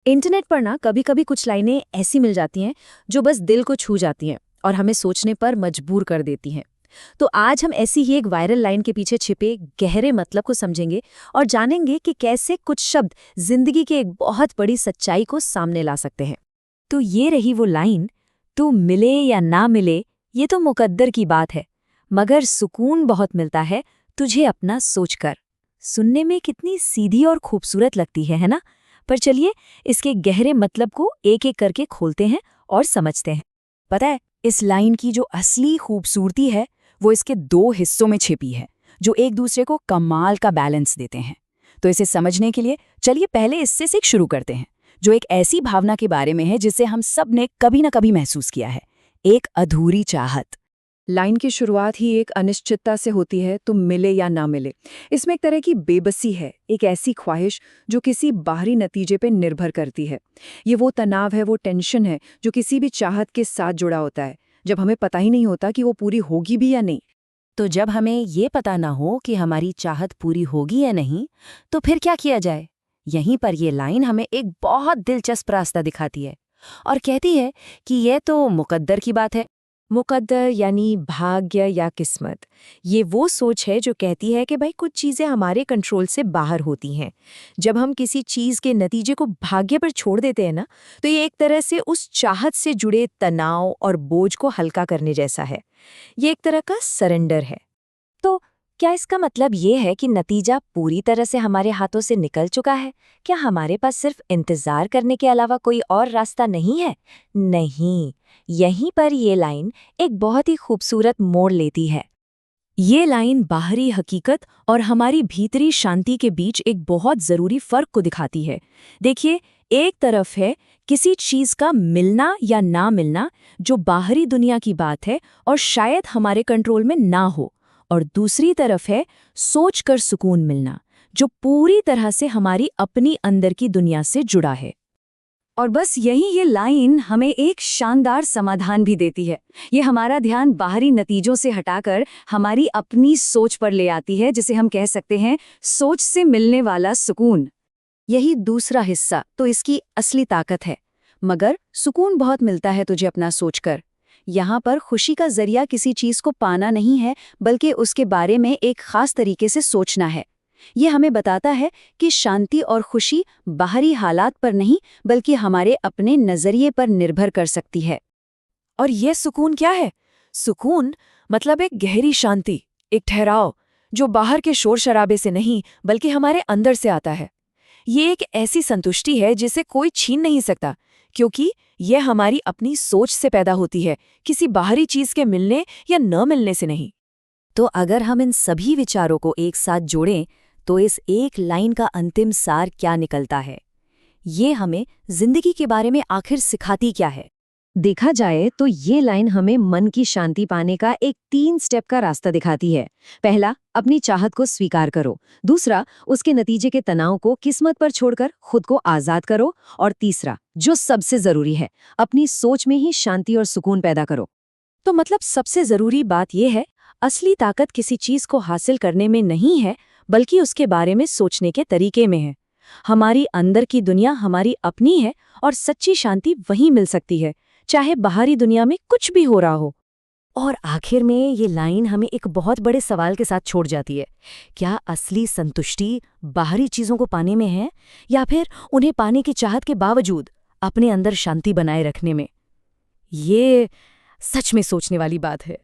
Internet पर ना कभी कभी कुछ लाइनें ऐसी मिल जाती हैं जो बस दिल को छू जाती हैं और हमें सोचने पर मजबूर कर देती हैं। तो आज हम ऐसी ही एक वायरल लाइन के पीछे छिपे गहरे मतलब को समझेंगे और जानेंगे कि कैसे कुछ शब्द जिंदगी के एक बहुत बड़ी सच्चाई को सामने ला सकते हैं। तो ये रही वो लाइन, तू मिले या ना मिले ये तो मुकद्दर की बात है, मगर सुकून बहुत मिलता है तुझे अपना सोचकर। सुनने में कितनी सीधी और खूबसूरत लगती है ना? पर चलिए इसके गहरे मतलब को एक एक करके खोलते हैं और समझते हैं। पता है, इस लाइन की जो असली खूबसूरती है वो इसके दो हिस्सों में छिपी है, जो एक दूसरे को कमाल का बैलेंस देते हैं। तो इसे समझने के लिए चलिए पहले इससे से शुरू करते हैं, जो एक ऐसी भावना के बारे में है जिसे हम सब ने कभी ना कभी महसूस किया है, एक अधूरी चाहत। लाइन की शुरुआत ही एक अनिश्चितता से होती है, तुम मिले या ना मिले। इसमें एक तरह की बेबसी है, एक ऐसी ख्वाहिश जो किसी बाहरी नतीजे पर निर्भर करती है। ये वो तनाव है, वो टेंशन है जो किसी भी चाहत के साथ जुड़ा होता है, जब हमें पता ही नहीं होता कि वो पूरी होगी भी या नहीं। तो जब हमें ये पता ना हो कि हमारी चाहत पूरी होगी या नहीं, तो फिर क्या किया जाए? यहीं पर ये लाइन हमें एक बहुत दिलचस्प रास्ता दिखाती है और कहती है कि यह तो मुकद्दर की बात है। मुकद्दर यानी भाग्य या किस्मत। ये वो सोच है जो कहती है कि भाई कुछ चीज़ें हमारे कंट्रोल से बाहर होती हैं। जब हम किसी चीज़ के नतीजे को भाग्य पर छोड़ देते हैं ना, तो ये एक तरह से उस चाहत से जुड़े तनाव और बोझ को हल्का करने जैसा है। ये एक तरह का सरेंडर है। तो क्या इसका मतलब ये है कि नतीजा पूरी तरह से हमारे हाथों से निकल चुका है? क्या हमारे पास सिर्फ इंतजार करने के अलावा कोई और रास्ता नहीं है? नहीं, यहीं पर ये लाइन एक बहुत ही खूबसूरत मोड़ लेती है। ये लाइन बाहरी हकीकत और हमारी भीतरी शांति के बीच एक बहुत जरूरी फर्क को दिखाती है। देखिए, एक तरफ है किसी चीज का मिलना या ना मिलना, जो बाहरी दुनिया की बात है और शायद हमारे कंट्रोल में ना हो, और दूसरी तरफ है सोचकर सुकून मिलना, जो पूरी तरह से हमारी अपनी अंदर की दुनिया से जुड़ा है। और बस यही ये लाइन हमें एक शानदार समाधान भी देती है। ये हमारा ध्यान बाहरी नतीजों से हटाकर हमारी अपनी सोच पर ले आती है, जिसे हम कह सकते हैं सोच से मिलने वाला सुकून। यही दूसरा हिस्सा तो इसकी असली ताकत है। मगर सुकून बहुत मिलता है तुझे अपना सोचकर। यहाँ पर खुशी का जरिया किसी चीज को पाना नहीं है, बल्कि उसके बारे में एक खास तरीके से सोचना है। ये हमें बताता है कि शांति और खुशी बाहरी हालात पर नहीं, बल्कि हमारे अपने नजरिए पर निर्भर कर सकती है। और यह सुकून क्या है? सुकून मतलब एक गहरी शांति, एक ठहराव, जो बाहर के शोर शराबे से नहीं बल्कि हमारे अंदर से आता है। ये एक ऐसी संतुष्टि है जिसे कोई छीन नहीं सकता, क्योंकि यह हमारी अपनी सोच से पैदा होती है, किसी बाहरी चीज के मिलने या न मिलने से नहीं। तो अगर हम इन सभी विचारों को एक साथ जोड़ें, तो इस एक लाइन का अंतिम सार क्या निकलता है? ये हमें जिंदगी के बारे में आखिर सिखाती क्या है? देखा जाए तो ये लाइन हमें मन की शांति पाने का एक 3 स्टेप का रास्ता दिखाती है। पहला, अपनी चाहत को स्वीकार करो। दूसरा, उसके नतीजे के तनाव को किस्मत पर छोड़कर खुद को आजाद करो। और तीसरा, जो सबसे जरूरी है, अपनी सोच में ही शांति और सुकून पैदा करो। तो मतलब सबसे जरूरी बात यह है, असली ताकत किसी चीज को हासिल करने में नहीं है, बल्कि उसके बारे में सोचने के तरीके में है। हमारी अंदर की दुनिया हमारी अपनी है और सच्ची शांति वहीं मिल सकती है, चाहे बाहरी दुनिया में कुछ भी हो रहा हो। और आखिर में ये लाइन हमें एक बहुत बड़े सवाल के साथ छोड़ जाती है। क्या असली संतुष्टि बाहरी चीजों को पाने में है, या फिर उन्हें पाने की चाहत के बावजूद अपने अंदर शांति बनाए रखने में? ये सच में सोचने वाली बात है।